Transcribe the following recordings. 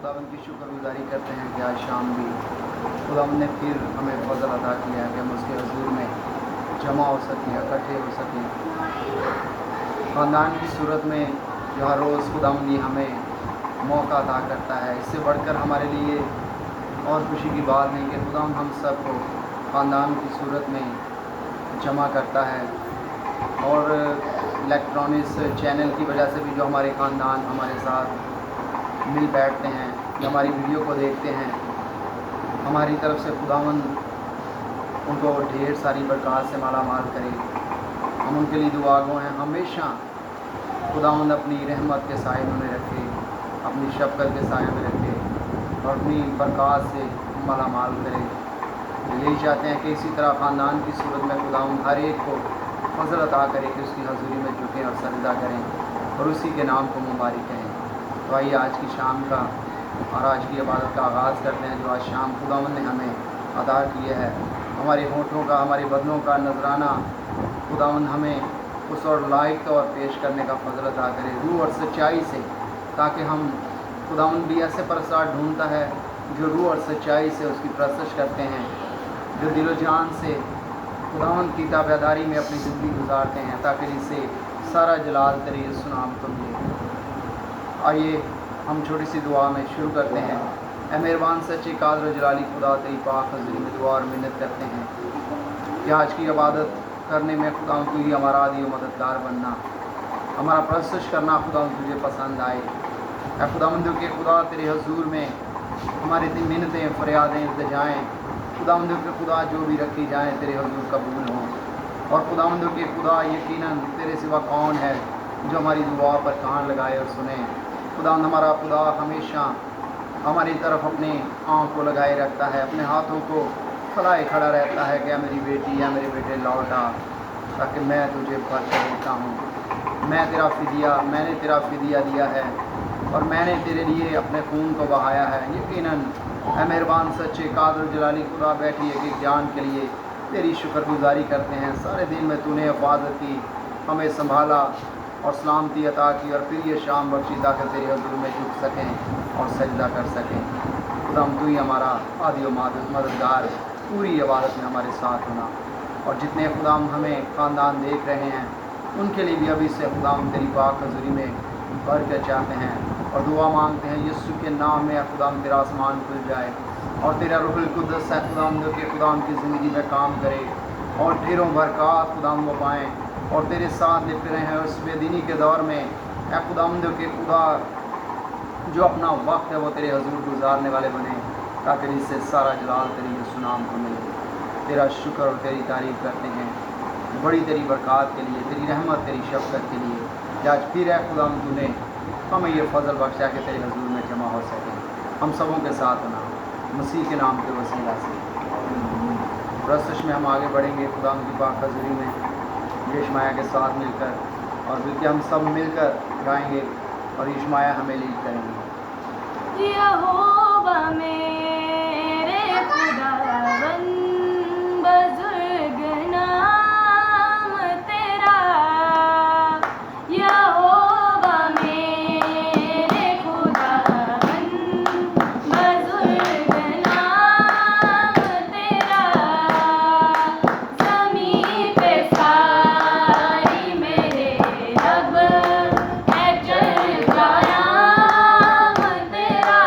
खुदावंद की शुक्रगुजारी करते हैं कि आज शाम भी खुदावंद ने फिर हमें फजल अता किया है कि हम उसके हजूर में जमा हो सकें, इकट्ठे हो सकें ख़ानदान की सूरत में जो हर रोज़ खुदावंद ये हमें मौका अता करता है। इससे बढ़कर हमारे लिए और खुशी की बात नहीं कि खुदावंद हम सब को ख़ानदान की सूरत में जमा करता है और इलेक्ट्रॉनिक्स चैनल की वजह से भी जो हमारे ख़ानदान हमारे साथ मिल बैठते हैं, जो हमारी वीडियो को देखते हैं, हमारी तरफ से खुदावंद उनको ढेर सारी बरक़ात से माला माल करे। हम उनके लिए दुआ गो हैं। हमेशा खुदावंद अपनी रहमत के साए में रखे, अपनी शफ़क़त के साए में रखे और अपनी बरक़ात से माला माल करे। यही चाहते हैं कि इसी तरह ख़ानदान की सूरत में खुदावंद हर एक को फजल अता करे कि उसकी हज़ूरी में झुकें और सजदा करें और उसी के नाम को मुबारक कहें। तो आइए आज की शाम का और आज की इबादत का आगाज़ करते हैं जो आज शाम खुदावंद ने हमें अदा किया है। हमारे होठों का, हमारे बदनों का नजराना खुदावंद हमें उस और लायक तौर पेश करने का फजल अता करे, रूह और सच्चाई से, ताकि हम खुदावंद भी ऐसे परस्तार ढूंढता है जो रूह और सच्चाई से उसकी परस्तश करते हैं, जो दिलो जान से खुदावंद की ताबेदारी में अपनी ज़िंदगी गुजारते हैं, ताकि इससे सारा जलाल तेरे यीशु नाम को मिले। आइए हम छोटी सी दुआ में शुरू करते हैं। ऐ मेहरबान सच्चे कादर जलाली खुदा तेरी पाक हज़ूरी में दुआ और मिन्नत करते हैं कि आज की इबादत करने में खुदा तू ही हमारा आदि व मददगार बनना, हमारा परस्तश करना खुदा तुझे पसंद आए। ऐ खुदावंद के खुदा तेरे हजूर में हमारी मिन्नतें, फरियादें, इल्तिजाएँ खुदावंद के खुदा जो भी रखी जाएँ तेरे हजूर कबूल हों। और खुदावंद के खुदा यकीनन तेरे सिवा कौन है जो हमारी दुआ पर कान लगाए और सुने। खुदावंद हमारा खुदा हमेशा हमारी तरफ अपने आँख को लगाए रखता है, अपने हाथों को फैलाए खड़ा रहता है कि मेरी बेटी या मेरे बेटे लौट आ, ताकि मैं तुझे बरकत देता हूँ। मैंने तेरा फिदिया दिया है और मैंने तेरे लिए अपने खून को बहाया है। यकीनन ऐ मेहरबान सच्चे कादर जलाली खुदा बैठी है कि ज्ञान के लिए तेरी शुक्रगुजारी करते हैं। सारे दिन में तूने हिफाजत की, हमें संभाला और सलामती अता की और फिर ये शाम बख्शी ताकि तेरे हज़ूर में झुक सकें और सजदा कर सकें। खुदाम तू ही हमारा आदि व मददगार, पूरी इबादत में हमारे साथ होना। और जितने खुदाम हमें ख़ानदान देख रहे हैं उनके लिए भी अभी से खुदाम तेरी पाक हज़ूरी में बरकत चाहते हैं और दुआ मांगते हैं यीशु के नाम में खुदाम तेरा आसमान खुल जाए और तेरा रूहुल कुद्दस है खुदाम जो कि खुदाम की ज़िंदगी में काम करे और ढेरों बरक़ात खुदाम वो पाएँ और तेरे साथ लिपटे रहे हैं उस बेदीनी के दौर में। ऐ खुदावंद के खुदा जो अपना वक्त है वो तेरे हजूर गुजारने वाले बने, ताकि इससे सारा जलाल तेरे यीशु नाम को मिले। तेरा शुक्र और तेरी तारीफ़ करते हैं बड़ी तेरी बरक़ात के लिए, तेरी रहमत, तेरी शफ़क़त के लिए कि आज फिर है खुदावंद तूने हमें ये फ़ज़ल बख्शा कि तेरे हजूर में जमा हो सके। हम सबों के साथ होना मसीह के नाम के वसीला से परस्तश में हम आगे बढ़ेंगे खुदावंद की पाक हज़ूरी में यशमाया के साथ मिलकर, और बल्कि हम सब मिलकर गाएंगे और यशमाया हमें लीड करेंगे। यहोवा मेरे खुदावन बुजुर्ग नाम तेरा, यहोवा मेरे खुदावन बुजुर्ग नाम तेरा, ज़मीं पे सारी मेरे रब है चल जाया तेरा।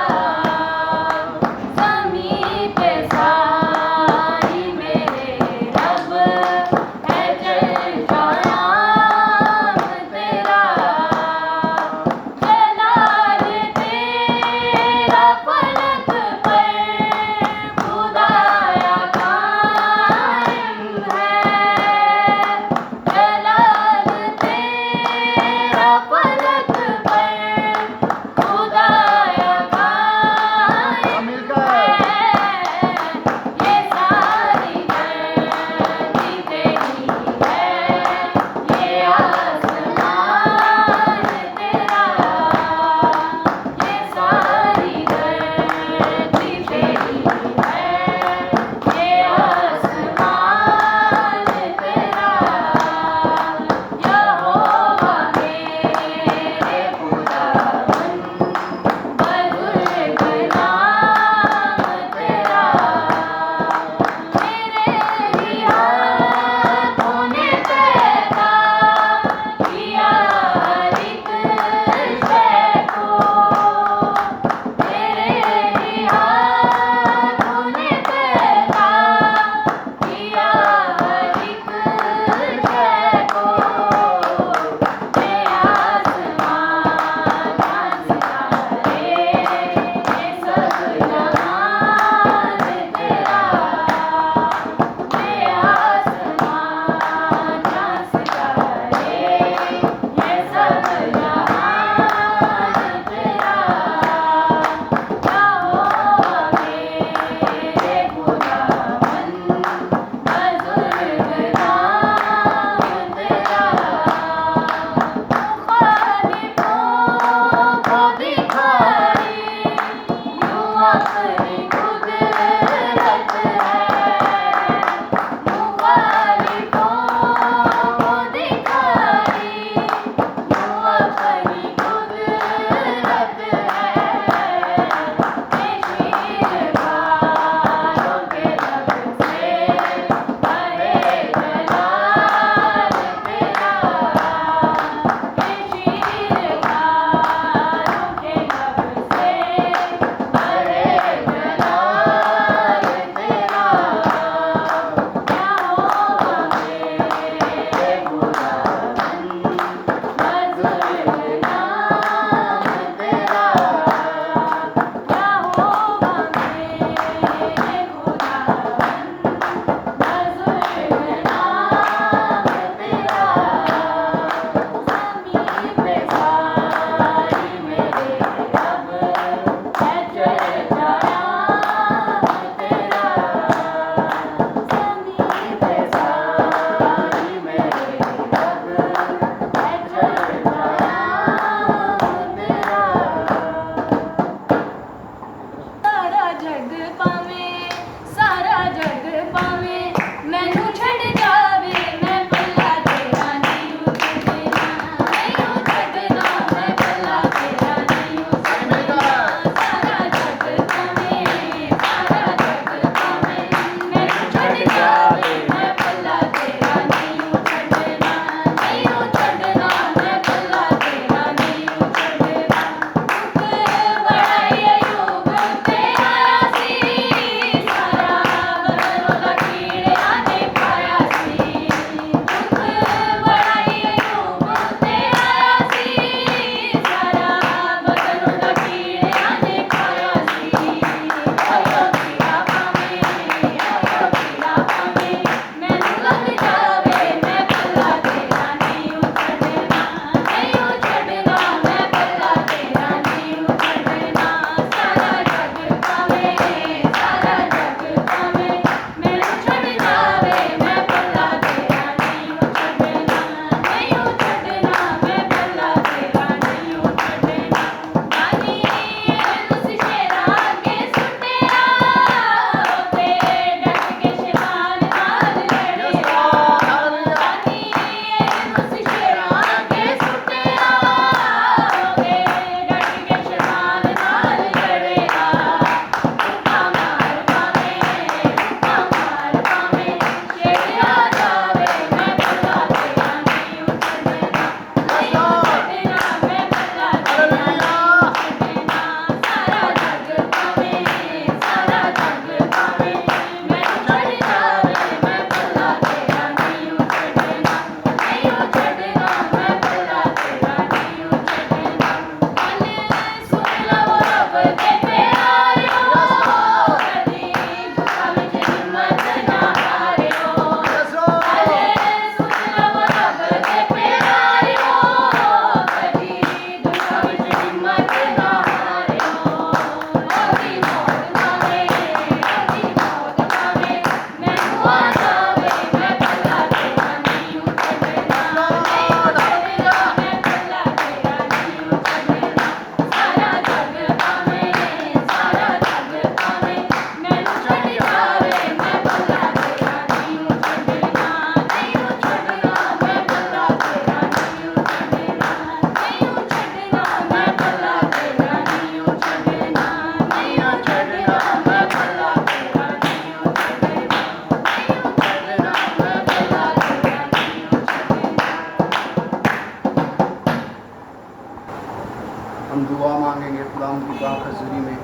हम दुआ मांगेंगे खुदाम की पाक हजूरी में।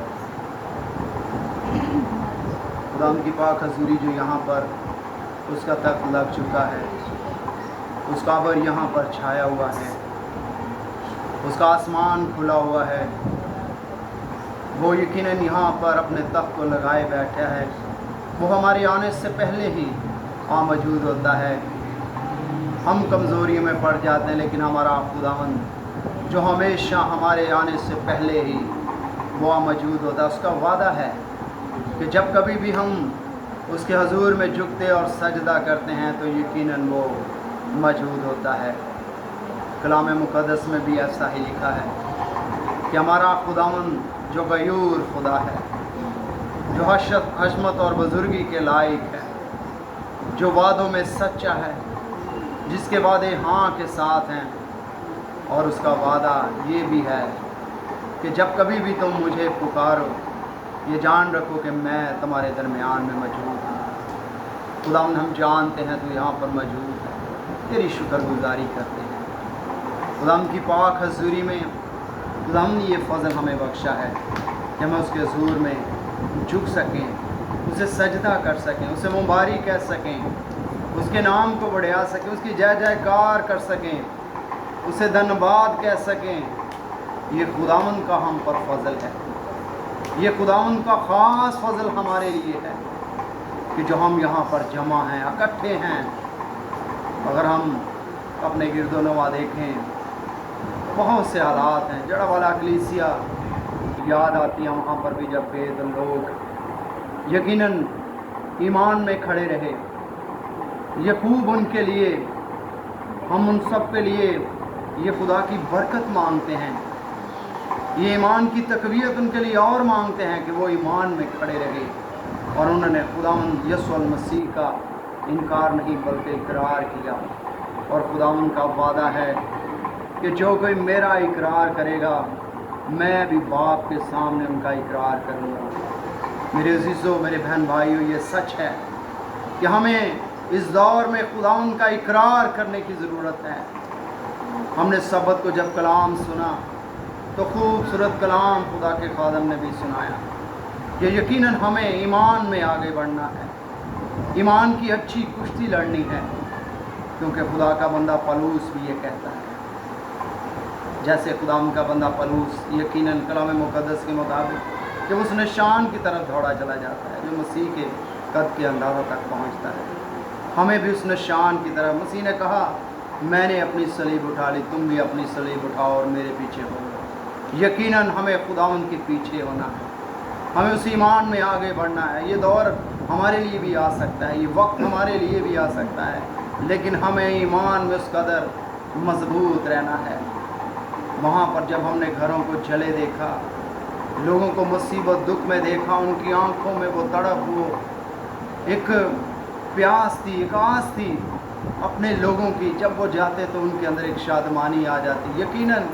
खुदाम की पाक हजूरी जो यहाँ पर उसका तख्त लग चुका है, उसका बर यहाँ पर छाया हुआ है, उसका आसमान खुला हुआ है, वो यकीनन यहाँ पर अपने तख्त को लगाए बैठा है। वो हमारे आने से पहले ही मौजूद होता है। हम कमज़ोरी में पड़ जाते हैं, लेकिन हमारा खुदावंद जो हमेशा हमारे आने से पहले ही वो मौजूद होता है। उसका वादा है कि जब कभी भी हम उसके हजूर में झुकते और सजदा करते हैं तो यकीनन वो मौजूद होता है। कलाम मुक़द्दस में भी ऐसा ही लिखा है कि हमारा खुदावंद जो गयूर खुदा है, जो हशमत और बुजुर्गी के लायक है, जो वादों में सच्चा है, जिसके वादे हाँ के साथ हैं, और उसका वादा ये भी है कि जब कभी भी तुम मुझे पुकारो, ये जान रखो कि मैं तुम्हारे दरमियान में मौजूद हूँ। खुदावंद हम जानते हैं तू यहाँ पर मौजूद है, तेरी शुक्रगुजारी करते हैं। खुदावंद की पाक हजूरी में खुदावंद ने ये फजल हमें बख्शा है कि हम उसके हजूर में झुक सकें, उसे सजदा कर सकें, उसे मुबारक कह सकें, उसके नाम को बढ़ा सकें, उसकी जय जयकार कर सकें, उसे धन्यवाद कह सकें। ये खुदावंद का हम पर फजल है, ये खुदावंद का ख़ास फजल हमारे लिए है कि जो हम यहाँ पर जमा हैं, इकट्ठे हैं। अगर हम अपने गिरदोनवा देखें, बहुत से हालात हैं। जड़ा वाला कलीसिया याद आती है वहाँ पर भी, जब बेदल लोग यकीनन ईमान में खड़े रहे। ये खूब उनके लिए, हम उन सब के लिए ये खुदा की बरकत मांगते हैं, ये ईमान की तकवीयत उनके लिए और मांगते हैं कि वो ईमान में खड़े रहे। और उन्होंने खुदावंद यीशु मसीह का इनकार नहीं बल्कि इकरार किया। और खुदावंद का वादा है कि जो कोई मेरा इकरार करेगा, मैं भी बाप के सामने उनका इकरार करूँगा। मेरे अजीज़ों, मेरे बहन भाइयों, ये सच है कि हमें इस दौर में खुदावंद का इकरार करने की ज़रूरत है। हमने सबत को जब कलाम सुना तो खूबसूरत कलाम खुदा के खादम ने भी सुनाया कि यकीनन हमें ईमान में आगे बढ़ना है, ईमान की अच्छी कुश्ती लड़नी है, क्योंकि खुदा का बंदा पलूस भी ये कहता है। जैसे खुदाम का बंदा पलूस यकीनन कलाम मुक़द्दस के मुताबिक कि उस निशान की तरफ दौड़ा चला जाता है जो मसीह के कद के अंदाज़ा तक पहुंचता है। हमें भी उस निशान की तरफ, मसीह ने कहा मैंने अपनी सलीब उठा ली, तुम भी अपनी सलीब उठाओ और मेरे पीछे हो। यकीनन हमें खुदावंद के पीछे होना है, हमें उस ईमान में आगे बढ़ना है। ये दौर हमारे लिए भी आ सकता है, ये वक्त हमारे लिए भी आ सकता है, लेकिन हमें ईमान में उस कदर मजबूत रहना है। वहाँ पर जब हमने घरों को जले देखा, लोगों को मुसीबत दुख में देखा, उनकी आंखों में वो तड़प, वो एक प्यास थी, एक आस थी अपने लोगों की। जब वो जाते तो उनके अंदर एक शादमानी आ जाती। यकीनन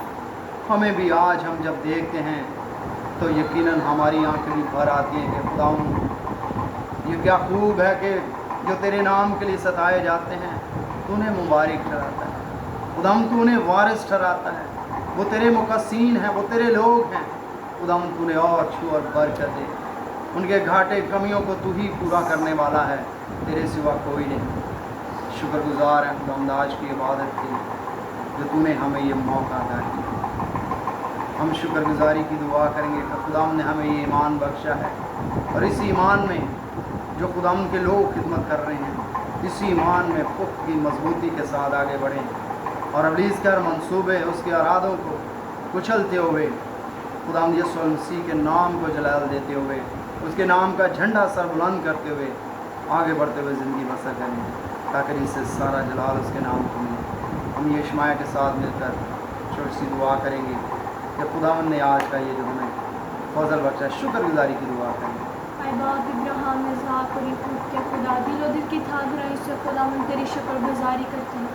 हमें भी आज हम जब देखते हैं तो यकीनन हमारी आंखें भी भर आती हैं कि खुदावंद ये क्या खूब है कि जो तेरे नाम के लिए सताए जाते हैं तूने मुबारक ठहराता है। खुदावंद तू उन्हें वारिस ठहराता है, वो तेरे मुकस्सीन हैं, वो तेरे लोग हैं। खुदावंद तूने और छू और बरकत दे, उनके घाटे कमियों को तू ही पूरा करने वाला है, तेरे सिवा कोई नहीं। शुक्रगुजार है खुदावंद आज की इबादत की जो तूने हमें ये मौका अता किया। हम शुक्रगुजारी की दुआ करेंगे कि खुदावंद ने हमें ये ईमान बख्शा है, और इस ईमान में जो खुदावंद के लोग खिदमत कर रहे हैं, इस ईमान में पुख्त की मजबूती के साथ आगे बढ़ें और इब्लीस के हर मंसूबे, उसके इरादों को कुचलते हुए खुदावंद यीशु मसीह के नाम को जलाल देते हुए, उसके नाम का झंडा सर बुलंद करते हुए आगे बढ़ते हुए ज़िंदगी बसर करें, ताकि इससे सारा जलाल उसके नाम को मिले। हम ये इश्माया के साथ मिलकर छोटी सी दुआ करेंगे कि खुदावंद ने आज का ये जो हमें फजल बख्शा, शुक्रगुजारी की दुआ करेंगे। खुदा दिलो दिल की था से खुदावंद तेरी शुक्रगुजारी करते हैं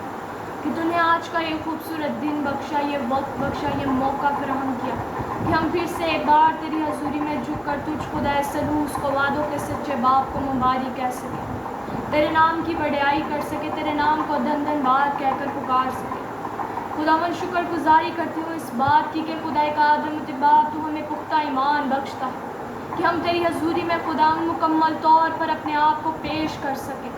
कि तूने आज का ये खूबसूरत दिन बख्शा, ये वक्त बख्शा, ये मौका फराहम किया कि हम फिर से एक बार तेरी हजूरी में झुककर तुझ खुदा सलूस को वादों के सच्चे बाप को मुबारक कह सके, तेरे नाम की बढ़ाई कर सके, तेरे नाम को धन धन बात कहकर पुकार सके। खुदावन शुक्रगुजारी करते हुए इस बात की कि खुदा का आदम बाप तू हमें पुख्ता ईमान बख्शता है कि हम तेरी हजूरी में खुदा मुकम्मल तौर पर अपने आप को पेश कर सके,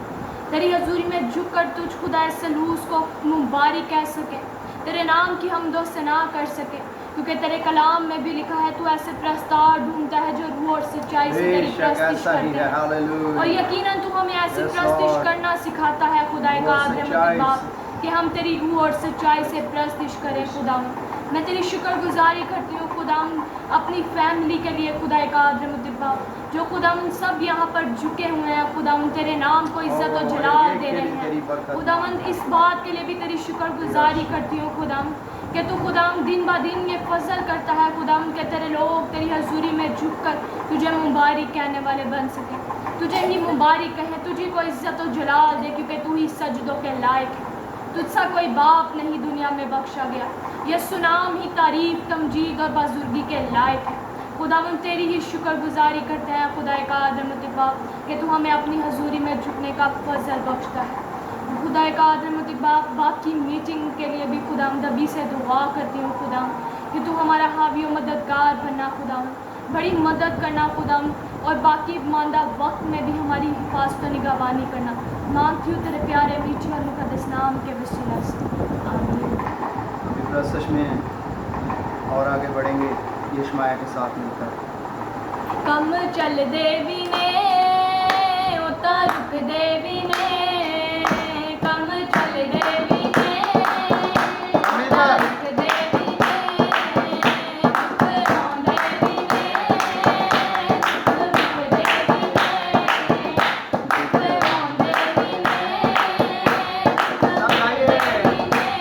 तेरी हजूरी में झुक कर तुझ खुदा सलूस को मुबारक कह सके, तेरे नाम की हम दो सना कर सके, क्योंकि तेरे कलाम में भी लिखा है तू ऐसे प्रस्ताव ढूंढता है जो रूह और सच्चाई से तेरी प्रस्तिश करते हैं। और यकीनन तू हमें ऐसी प्रस्तिश करना सिखाता है खुदा का आदम बाप कि हम तेरी रूह और सच्चाई से प्रस्तिश करें। खुदा मैं तेरी शुक्रगुजारी करती हूँ खुदा अपनी फैमिली के लिए, खुदा का आदम जो खुदा सब यहाँ पर झुके हुए हैं, खुदा तेरे नाम को इज्जत और जलाल दे रहे हैं। खुदावंद इस बात के लिए भी तेरी शुक्रगुजारी करती हूँ खुदा کہ تو خداوند دن با دن یہ فضل کرتا ہے خداوند کہ تیرے لوگ تیری حضوری میں جھک کر تجھے مبارک کہنے والے بن سکے، تجھے ہی مبارک کہیں، تجھے کو عزت و جلال دے کیونکہ تو ہی سجدوں کے لائق ہے۔ تجھ سا کوئی باپ نہیں دنیا میں بخشا گیا، یسوع نام ہی تعریف تمجید اور بزرگی کے لائق ہے۔ خداوند تیری ہی شکر گزاری کرتے ہیں خدا قادر متبا کہ تو ہمیں اپنی حضوری میں جھکنے کا فضل بخشتا ہے۔ خدا قادر متبا باقی میٹنگ کے لیے بھی خداوند ابھی سے دعا کرتی ہوں خداوند کہ تو ہمارا حاوی و مددگار بننا خداوند، بڑی مدد کرنا خداوند، اور باقی ماندہ وقت میں بھی ہماری حفاظت و نگہبانی کرنا۔ مانگتی ہوں تیرے پیارے میٹھی اور مقدس نام کے وسیلہ سے، آمین۔ ابھی پرستش میں اور آگے بڑھیں گے یشمایہ کے ساتھ مل کر۔ کم چل دے بھی نے اتا رک دے بھی نے، کم چل دے بھی نے اتا رک دے بھی نے، رک رون دے بھی نے، رک دے بھی نے، رک رون دے بھی نے، رک دے بھی نے،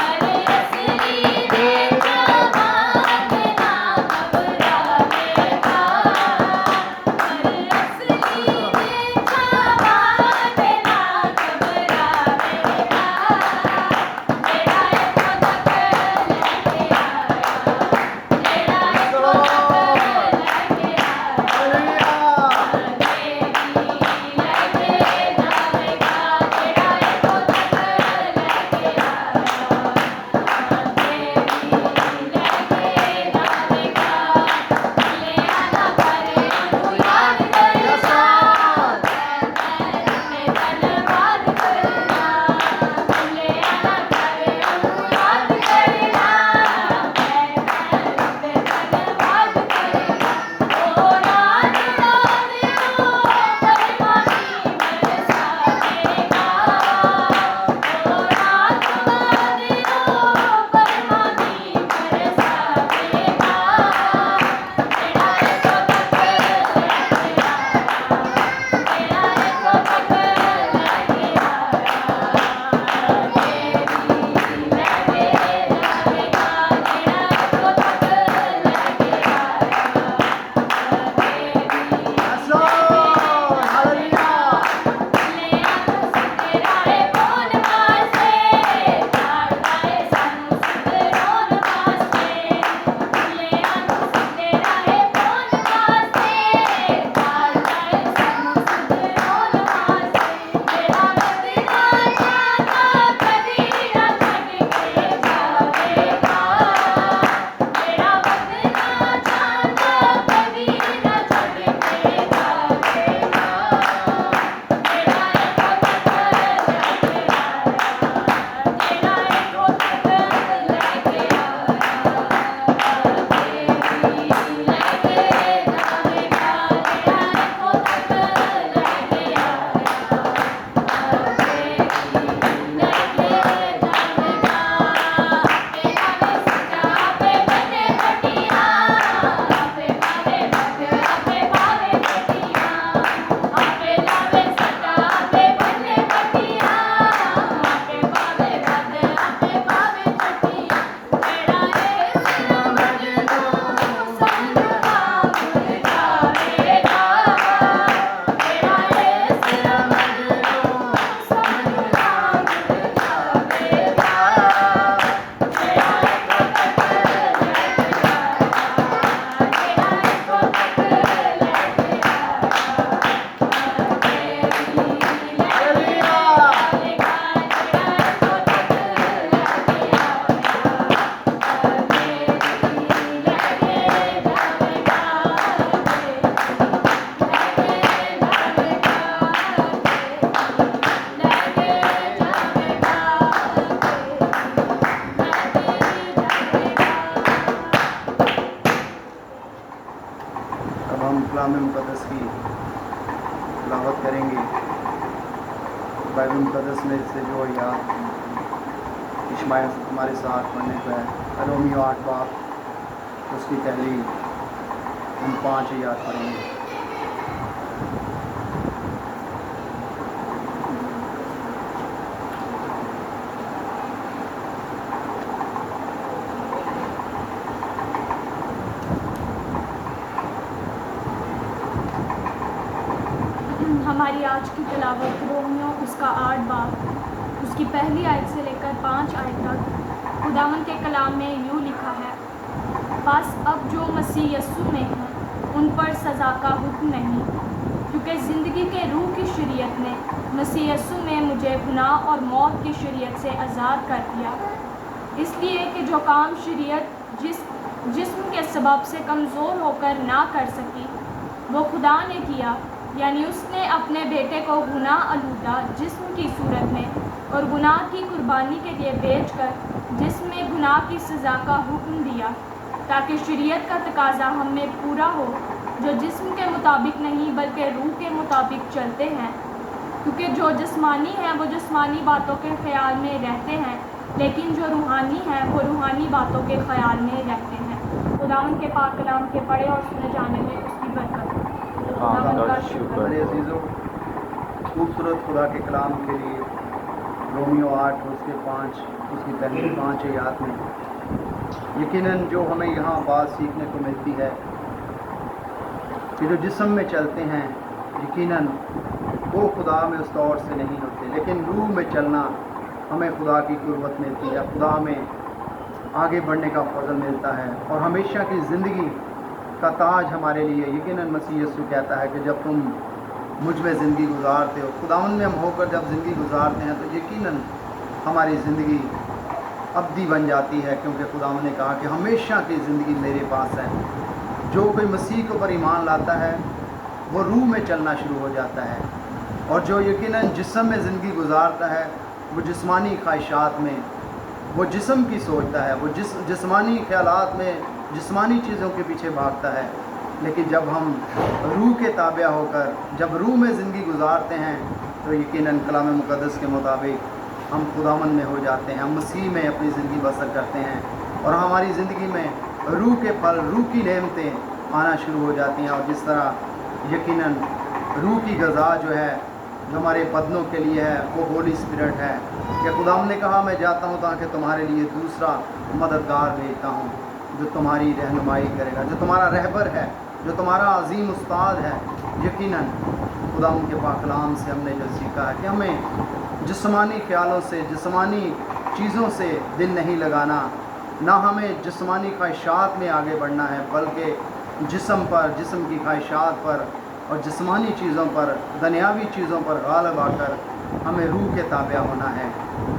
ارے اسری دے جوان نا گھبراوے گا، ارے اسری دے جوان نا گھبراوے گا، میرا ایک تک لے کے آیا، میرا ایک تک لے کے آیا، دیوی لے کے جاوے گا، میرا ایک تک لے کے آیا، دیوی لے کے جاوے گا، لے آنا کرے انو یاد کرنا، میں دھنواد کرنا، لے آنا کرے انو یاد کرنا، میں دھنواد کرنا، او رات رات رو پرمانی برساوے گا، او رات رات رو پرمانی برساوے گا، میرا ایک تک لے کے آیا، میرا ایک تک لے کے آیا، دیوی لے کے جاوے گا، میرا ایک تک لے کے آیا، دیوی لے آنو سترائے بون واسطے، چاڑھائے سانو سترون واسطے، لے آنو سترائے بون واسطے، چاڑھائے سانو سترون واسطے، میرا ودنا چاہتا کدی نہ چھڈ کے جاوے گا، میرا ودنا چاہتا کدی نہ چھڈ کے جاوے گا، میرا ایک تک لے کے آیا، میرا ایک تک لے کے آیا، دیوی لے کے جاوے گا، میرا ایک تک لے کے آیا، دیوی لے کے جاوے گا، میرا وے سجا پہ بنے پٹیاں، آپے پاوے بد آپے پاوے پٹیاں، آپے لاوے سجا پہ بنے پٹیاں، آپے پاوے بد آپے پاوے پٹیاں، میرا ایس مجنوں سنگ رام جاوے گا، میرا ایس مجنوں سنگ رام جاوے گا، میرا ایک تک لے کے آیا، میرا ایک تک لے کے آیا، دیوی لے کے جاوے گا، میرا ایک تک لے کے آیا، دیوی لے کے جاوے گا، اب ہم کلام مقدس کی تلاوت کریں گے۔ بائبل مقدس میں سے جو یاد یشمایہ ہمارے ساتھ پڑھنے کو ہے، رومیو 8 باب اس کی تحلیل ہم 5 یاد پڑھیں گے۔ हमारी आज की तिलावत रोमियो उसका 8 बाब उसकी पहली आयत से लेकर 5 आयत तक खुदावंद के कलाम में यूँ लिखा है, बस अब जो मसीह यस्सु में हैं उन पर सज़ा का हुक्म नहीं, क्योंकि ज़िंदगी के रूह की शरीयत ने मसीह यस्सु में मुझे गुनाह और मौत की शरीयत से आज़ाद कर दिया, इसलिए कि जो काम शरीयत जिस्म के सबब से कमज़ोर होकर ना कर सकी वो खुदा ने किया, यानी उसने अपने बेटे को गुनाह आलूदा जिस्म की सूरत में और गुनाह की कुर्बानी के लिए बेचकर जिसमें गुनाह की सज़ा का हुक्म दिया, ताकि शरीयत का तकाजा हम में पूरा हो जो जिस्म के मुताबिक नहीं बल्कि रूह के मुताबिक चलते हैं, क्योंकि जो जिस्मानी हैं वो जिस्मानी बातों के ख्याल में रहते हैं, लेकिन जो रूहानी हैं वो रूहानी बातों के ख्याल में रहते हैं। खुदावंद के पाक कलाम के पढ़े और सुने जाने में उसकी बरकत। खुदावंद का शुक्र। मेरे अजीज़ों, खूबसूरत खुदा के कलाम के लिए रोमियो 8 उसके 5 उसकी पहली 5 आयत में यकीनन जो हमें यहाँ बात सीखने को मिलती है कि जो जिस्म में चलते हैं यकीनन वो खुदा में उस तौर से नहीं होते, लेकिन रूह में चलना हमें खुदा की कुर्बत मिलती है, खुदा में आगे बढ़ने का फजल मिलता है और हमेशा की ज़िंदगी का ताज हमारे लिए यकीनन मसीह यीशु कहता है कि जब तुम मुझ में ज़िंदगी गुजारते हो, खुदावंद में हम होकर जब ज़िंदगी गुजारते हैं तो यकीनन हमारी ज़िंदगी अब्दी बन जाती है, क्योंकि खुदावंद ने कहा कि हमेशा की ज़िंदगी मेरे पास है। जो कोई मसीह के ऊपर ईमान लाता है वो रूह में चलना शुरू हो जाता है, और जो यकीनन जिस्म में ज़िंदगी गुजारता है वो जिस्मानी ख्वाहिशात में वो जिस्म की सोचता है, वो जिस्मानी ख्यालात में जिस्मानी चीज़ों के पीछे भागता है। लेकिन जब हम रूह के ताबिया होकर जब रूह में ज़िंदगी गुजारते हैं तो यकीनन कलाम मुक़द्दस के मुताबिक हम खुदावंद में हो जाते हैं, हम मसीह में अपनी ज़िंदगी बसर करते हैं और हमारी ज़िंदगी में रूह के फल, रूह की नेमतें आना शुरू हो जाती हैं। और जिस तरह यकीनन रूह की ग़ज़ा जो है जो हमारे बदनों के लिए है वो होली स्पिरिट है कि खुदावंद ने कहा मैं जाता हूँ ताकि तुम्हारे लिए दूसरा मददगार भेजता हूँ जो तुम्हारी रहनुमाई करेगा, जो तुम्हारा रहबर है, जो तुम्हारा अजीम उस्ताद है। यकीनन खुदावंद के पाक कलाम से हमने जो सीखा है कि हमें जिस्मानी ख्यालों से जिस्मानी चीज़ों से दिल नहीं लगाना, ना हमें जिस्मानी ख्वाहिशात में आगे बढ़ना है, बल्कि जिस्म पर, जिस्म की ख्वाहिशात पर और जिस्मानी चीज़ों पर, दुनियावी चीज़ों पर गालिब आकर हमें रूह के ताबिया होना है,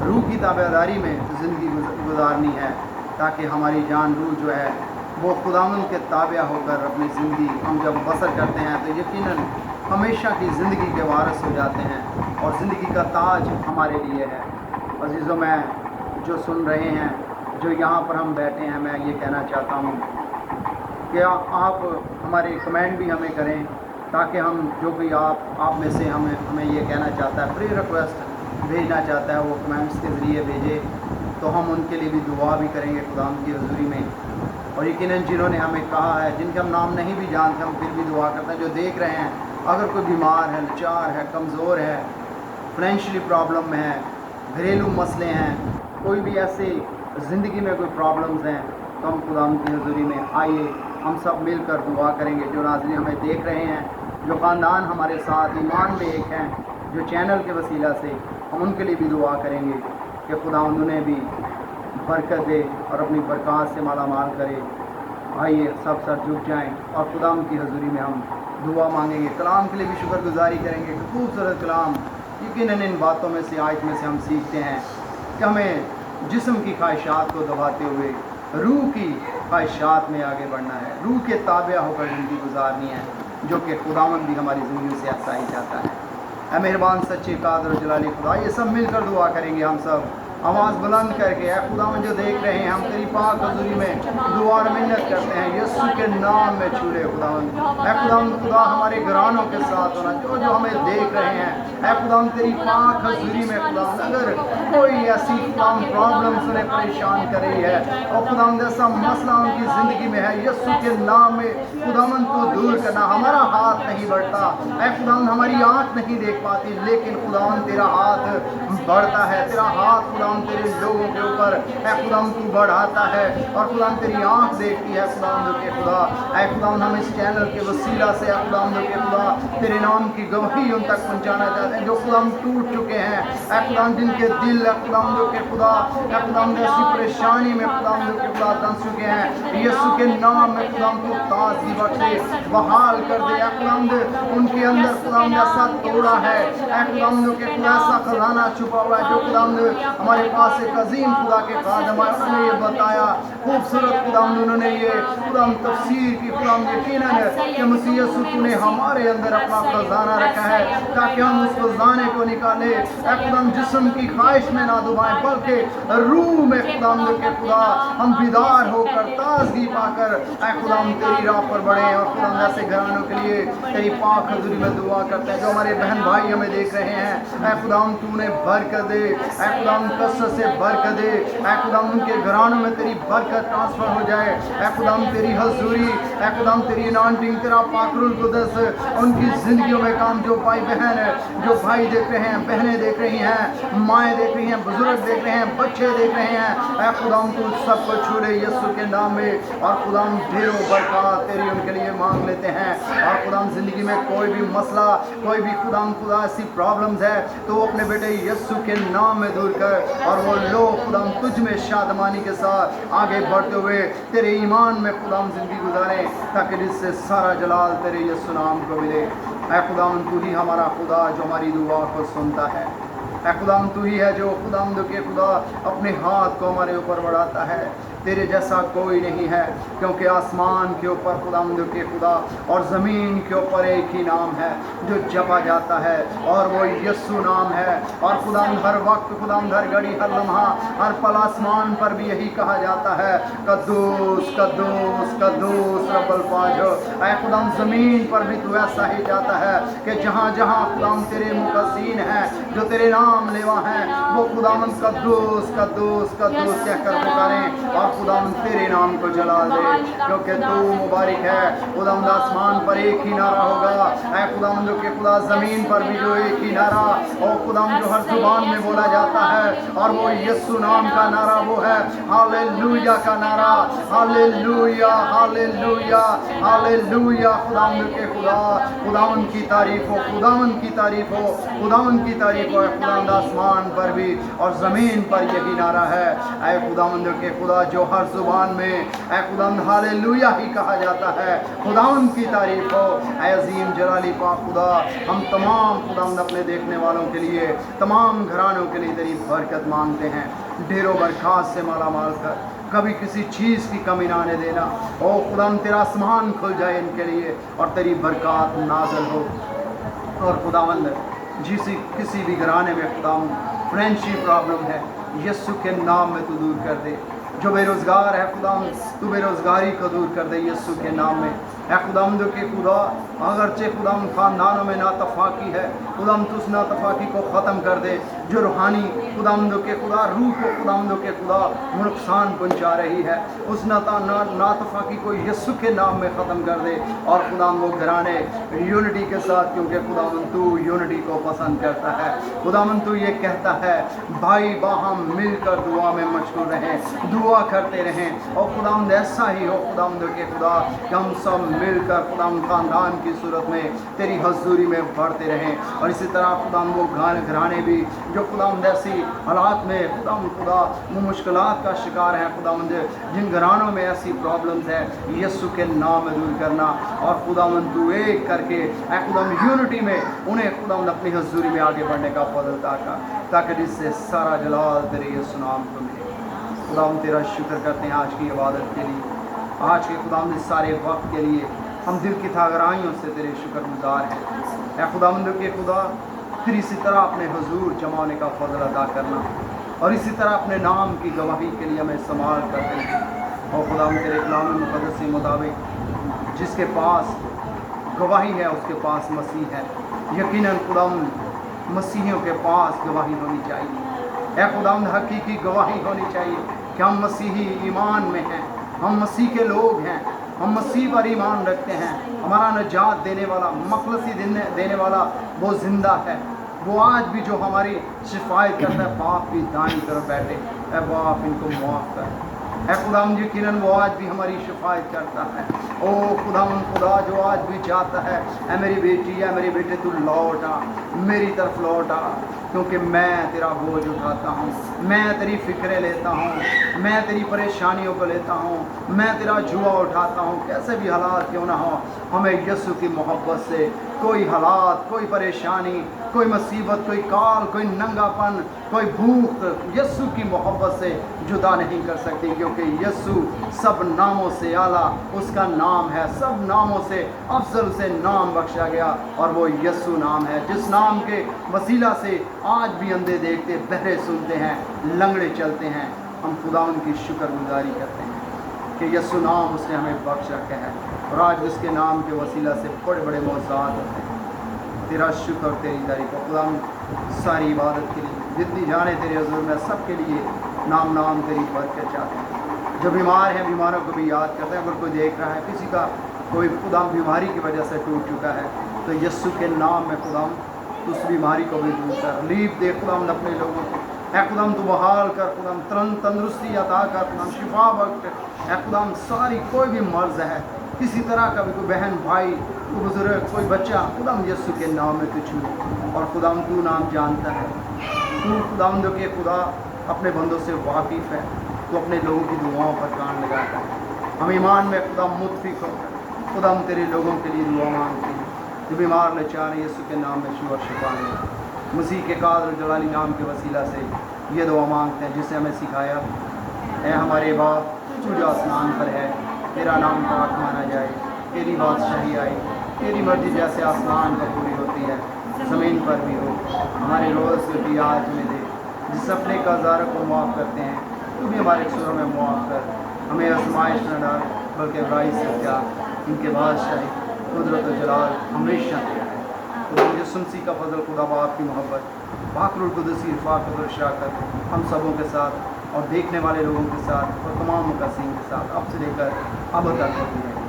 रूह की ताबियादारी में ज़िंदगी गुजारनी है, ताकि हमारी जान रूह जो है वो खुदावंद के ताबिया होकर अपनी ज़िंदगी हम जब बसर करते हैं तो यकीनन हमेशा की ज़िंदगी के वारिस हो जाते हैं और ज़िंदगी का ताज हमारे लिए है। अजीज़ों, मैं जो सुन रहे हैं, जो यहाँ पर हम बैठे हैं, मैं ये कहना चाहता हूँ कि आप हमारे कमेंट भी हमें करें, ताकि हम जो भी आप में से हमें ये कहना चाहता है, प्रे रिक्वेस्ट भेजना चाहता है, वो कमेंट्स के ज़रिए भेजे तो हम उनके लिए भी दुआ भी करेंगे खुदावंद की हुज़ूरी में। और यकीनन जिन्होंने हमें कहा है, जिनके हम नाम नहीं भी जानते, हम फिर भी दुआ करते हैं। जो देख रहे हैं, अगर कोई बीमार है, लाचार है, कमज़ोर है, फाइनेंशियली प्रॉब्लम में है, घरेलू मसले हैं, कोई भी ऐसे ज़िंदगी में कोई प्रॉब्लम्स हैं, तो हम खुदावंद की हुज़ूरी में आइए, हम सब मिलकर दुआ करेंगे। जो नाज़रीन हमें देख रहे हैं, जो ख़ानदान हमारे साथ ईमान में एक हैं, जो चैनल के वसीला से, हम उनके लिए भी दुआ करेंगे कि खुदावंद उन्हें भी बरकत दे और अपनी बरकत से माला माल करे। आइए सब सर झुक जाएं और खुदावंद की हुज़ूरी में हम दुआ मांगेंगे। कलाम के लिए भी शुक्रगुजारी करेंगे। खूबसूरत कलाम, यकीनन इन बातों में से, आयत में से हम सीखते हैं कि हमें जिस्म की ख्वाहिशात को दबाते हुए रूह की ख्वाहिशात में आगे बढ़ना है, रूह के ताबिया होकर ज़िंदगी गुजारनी है, जो कि खुदावंद भी हमारी ज़िंदगी से ऐसा ही चाहता है। ऐ मेहरबान सच्चे कादर और जलाली खुदा, ये सब मिलकर दुआ करेंगे हम सब आवाज़ बुलंद करके। ऐ खुदावंद जो देख रहे हैं, हम तेरी पाक हुज़ूरी में दुआ और मिन्नत करते हैं, यीशु के नाम में छू ले खुदावंद। ऐ खुदावंद खुदा हमारे घरानों के साथ होना, जो हमें देख रहे हैं, ऐ खुदावंद तेरी पाक हुज़ूरी में खुदावंद अगर कोई ऐसी प्रॉब्लम्स उन्हें परेशान कर रही है और खुदावंद ऐसा मसला उनकी ज़िंदगी में है, यीशु के नाम में खुदावंद को दूर करना। हमारा हाथ ہاتھ نہیں بڑھتا, اے خداوند ہماری آنکھ نہیں دیکھ پاتی, لیکن خداوند تیرا ہاتھ بڑھتا ہے, تیرا ہاتھ خداوند تیرے لوگوں کے اوپر اے خداوند تو بڑھاتا ہے, اور خداوند تیری آنکھ دیکھتی ہے خداوند کے خدا. اے خداوند ہم اس چینل کے وسیلہ سے اے خداوند کے خدا تیرے نام کی گواہی ان تک پہنچانا چاہتے ہیں جو خداوند ٹوٹ چکے ہیں, اے خداوند جن کے دل اے خداوند کے خدا اے خداوند ایسی پریشانی میں خداوند کے خدا دھنس چکے ہیں, یسوع کے نام میں خداوند تو تازگی بخشے, بحال کر دے اے خداوند ان کے اندر خداوند ایسا توڑا ہے اے خداوند کے خدا ایسا خزانہ چھپا ہوا ہے جو خداوند ہمارے پاس ایک عظیم خدا کے خادم ہے, انہوں نے یہ بتایا خوبصورت خداوند انہوں نے یہ خداوند تفسیر کی خداوند یقیناً کہ مسیح یسوع تو نے ہمارے اندر اپنا خزانہ رکھا ہے تاکہ ہم اس خزانے کو نکالے اے خداوند جسم کی خواہش میں نہ دبائیں بلکہ روح میں خداوند کے خدا ہم بیدار ہو کر تازگی پا کر اے خداوند تیری راہ پر بڑھیں. اور خداوند ایسے گھرانوں کے لیے تیری پاک حضوری میں دعا کرتے ہیں جو ہمارے بہن بھائی ہمیں دیکھ رہے ہیں, اے خداوند تو نے برکت دے, اے خداوند کثرت سے برکت دے, اے خداوند ان کے گھرانوں میں تیری برکت ٹرانسفر ہو جائے, اے خداوند تیری حضوری اے خداوند تیری انانٹنگ تیرا پاک روح القدس ان کی زندگیوں میں کام, جو بھائی بہن جو بھائی دیکھ رہے ہیں, بہنیں دیکھ رہی ہیں, مائیں دیکھ رہی ہیں, بزرگ دیکھ رہے ہیں, بچے دیکھ رہے ہیں, اے خداوند تو سب کو چھو لے یسوع کے نام میں. اور خداوند ڈھیروں برکات تیری ان کے لیے مانگ لیتے ہیں. اور خداوند زندگی میں کوئی بھی مسئلہ کوئی بھی خدا ایسی پرابلمز ہے تو وہ اپنے بیٹے یسوع کے نام میں دور کر, اور وہ لوگ خداوند تجھ میں شادمانی کے ساتھ آگے بڑھتے ہوئے تیرے ایمان میں خداوند زندگی گزاریں تاکہ جس سے سارا جلال تیرے یسوع نام کو ملے. اے خداوند تو ہی ہمارا خدا جو ہماری دعا کو سنتا ہے, اے خداوند تو ہی ہے جو خداوند کے خدا اپنے ہاتھ کو ہمارے اوپر بڑھاتا ہے, تیرے جیسا کوئی نہیں ہے کیونکہ آسمان کے اوپر خداوند کے خدا اور زمین کے اوپر ایک ہی نام ہے جو جپا جاتا ہے اور وہ یسوع نام ہے. اور خداوند ہر وقت خداوند ہر گھڑی ہر لمحہ ہر پل آسمان پر بھی یہی کہا جاتا ہے قدوس قدوس قدوس رب الفاجر. اے خداوند زمین پر بھی تو ایسا ہی جاتا ہے کہ جہاں جہاں خداوند تیرے مقدسین ہیں جو تیرے نام لیوا ہیں وہ خداوند قدوس قدوس قدوس کہہ کر پکاریں اور خداوند تیرے نام کو جلال دے کیونکہ تو مبارک ہے. خداوند آسمان پر ایک ہی نعرہ ہوگا, اے خداوند کے خدا زمین پر بھی جو ایک ہی نعرہ اور خداوند جو ہر زبان میں بولا جاتا ہے اور وہ یسوع نام کا نعرہ وہ ہے ہاللویا کا نعرہ, ہاللویا ہاللویا ہاللویا. خداوند کے خدا خداوند کی تعریف ہو, خداوند کی تعریف ہو, خداوند کی تعریف ہو. خداوند آسمان پر بھی اور زمین پر یہی نعرہ ہے اے خداوند کے خدا جو ہر زبان میں اے خداوند ہاللویا ہی کہا جاتا ہے. خداوند کی تعریف ہو. اے عظیم جلالی پاک خدا ہم تمام خداوند اپنے دیکھنے والوں کے لیے تمام گھرانوں کے لیے تیری برکت مانگتے ہیں, ڈھیروں برکات سے مالا مال کر, کبھی کسی چیز کی کمی نہ آنے دینا. او خداوند تیرا آسمان کھل جائے ان کے لیے اور تیری برکات نازل ہو. اور خداوند کسی بھی گھرانے میں خداوند فائنینشیل پرابلم ہے یسوع کے نام میں تو دور کر دے. جو بے روزگار ہے خداوند تو بے روزگاری کو دور کر دے یسوع کے نام میں. اے خداوند کے خدا اگرچہ خداوند خاندانوں میں ناتفاقی ہے خداوند تو اس ناتفاقی کو ختم کر دے جو روحانی خداوند کے خدا روح کو خداوند کے خدا نقصان پہنچا رہی ہے. اس ناتفاقی کو یسوع کے نام میں ختم کر دے اور خداوند وہ گھرانے یونٹی کے ساتھ, کیونکہ خداوند تو یونٹی کو پسند کرتا ہے. خداوند تو یہ کہتا ہے بھائی باہم مل کر دعا میں مشغول رہیں, دعا کرتے رہیں. اور خداوند ایسا ہی ہو خداوند کے خدا کہ ہم سب مل کر خداوند خاندان کی صورت میں تیری حضوری میں بڑھتے رہیں. اور اسی طرح خداوند وہ گھرانے بھی جو خداوند ایسی حالات میں خداوند خدا وہ مشکلات کا شکار ہیں خداوند جن گھرانوں میں ایسی پرابلمز ہے یسوع کے نام میں دور کرنا. اور خداوند تو ایک کر کے اے خداوند یونٹی میں انہیں خداوند اپنی حضوری میں آگے بڑھنے کا فضل عطا کر تاکہ جس سے سارا جلال تیرے یسوع نام کو ملے. خداوند تیرا شکر کرتے ہیں آج کی عبادت کے لیے, آج کے خداوند اس سارے وقت کے لیے. ہم دل کی تھاگرائیوں سے تیرے شکر گزار ہیں. اے خداوند کے خدا پھر اسی طرح اپنے حضور جمع ہونے کا فضل عطا کرنا اور اسی طرح اپنے نام کی گواہی کے لیے ہمیں استعمال کرتے ہیں. اور خداوند تیرے کلام مقدس کے مطابق جس کے پاس گواہی ہے اس کے پاس مسیح ہے. یقیناً خداوند مسیحیوں کے پاس گواہی ہونی چاہیے. اے خداوند حقیقی گواہی ہونی چاہیے کہ ہم مسیحی ایمان میں ہیں, ہم مسیح کے لوگ ہیں, ہم مسیح پر ایمان رکھتے ہیں. हमारा नजात देने वाला, मखलसी देने वाला वो जिंदा है। वो आज भी जो हमारी शिफायत करता है, बाप की दाईं तरफ बैठे, ऐ बाप इनको मुआफ़ कर। ऐ खुदाम यकीनन वो आज भी हमारी शिफायत करता है। ओ खुदाम खुदा जो आज भी चाहता है, ऐ मेरी बेटी, ऐ मेरे बेटे, तू लौट आ, मेरी तरफ लौट आ, क्योंकि मैं तेरा बोझ उठाता हूँ, मैं तेरी फिक्रें लेता हूँ, मैं तेरी परेशानियों को लेता हूँ, मैं तेरा जुआ उठाता हूँ। कैसे भी हालात क्यों ना हो, हमें यीशु की मोहब्बत से कोई हालात, कोई परेशानी, कोई मुसीबत, कोई काल, कोई नंगापन, कोई भूख यीशु की मोहब्बत से जुदा नहीं कर सकती, क्योंकि यीशु सब नामों से आला उसका नाम है, सब नामों से अफजल से नाम बख्शा गया और वो यीशु नाम है, जिस नाम के वसीला से आज भी अंधे देखते, बहरे सुनते हैं, लंगड़े चलते हैं। हम खुदा उनकी शुक्रगुजारी करते हैं कि यीशु नाम उसने हमें बख्श रखा है और आज उसके नाम के वसीला से बड़े बड़े मौज़ात होते हैं। तेरा शुक्र और तेरी तारीफ़ खुदा, सारी इबादत के लिए जितनी जाने तेरे हुज़ूर में सबके लिए नाम नाम तेरी बरकत चाहते हैं। जो बीमार हैं, बीमारों को भी याद करते हैं। अगर कोई देख रहा है किसी का कोई खुदा बीमारी की वजह से टूट चुका है, तो यीशु के नाम में खुदा उस बीमारी को भी दूर कर, रिलीफ दे खुदा अपने लोगों को। ऐ खुदाम तू बहाल कर, खुदाम तंदुरुस्ती अता कर, खुदाम शिफा बख्श। ऐ खुदाम सारी कोई भी मर्ज़ है, किसी तरह का भी कोई बहन भाई, कोई बुजुर्ग, कोई बच्चा, खुदाम यीशु के नाम में तू छू। और खुदाम तू नाम जानता है, तू खुदाम जो कि खुदा अपने बंदों से वाकिफ़ है, तो अपने लोगों की दुआओं पर कान लगाता है। हम ईमान में खुदाम मुतफिक होकर खुदाम तेरे लोगों के लिए दुआ मांगते हैं जो बीमार लाचार हैं। यीशु के नाम में शिवा शिफा ले। मसीह के कादर जलाली नाम के वसीला से ये दुआ मांगते हैं जिससे हमें सिखाया। ऐ हमारे बाप तू जो आसमान पर है, तेरा नाम पाक माना जाए, तेरी बादशाही आए, तेरी मर्जी जैसे आसमान पर पूरी होती है ज़मीन पर भी हो। हमारे रोज़ की आज में दे, जिस अपने काज़ारों को मुआफ़ करते हैं, तू भी हमारे कसूरों में मुआफ़ कर। हमें आजमाइश न डाल, बल्कि बुराई से बचा। इनके बादशाही कुदरत और जलाल हमेशा तेरा है। खुदा यीशु मसीह का फजल, खुदा बाप की मोहब्बत, पाक कुदस की रफ़ाक़त और शराकत हम सबों के साथ और देखने वाले लोगों के साथ और तमाम मुक़द्दसीन के साथ अब से लेकर अब तक होती है।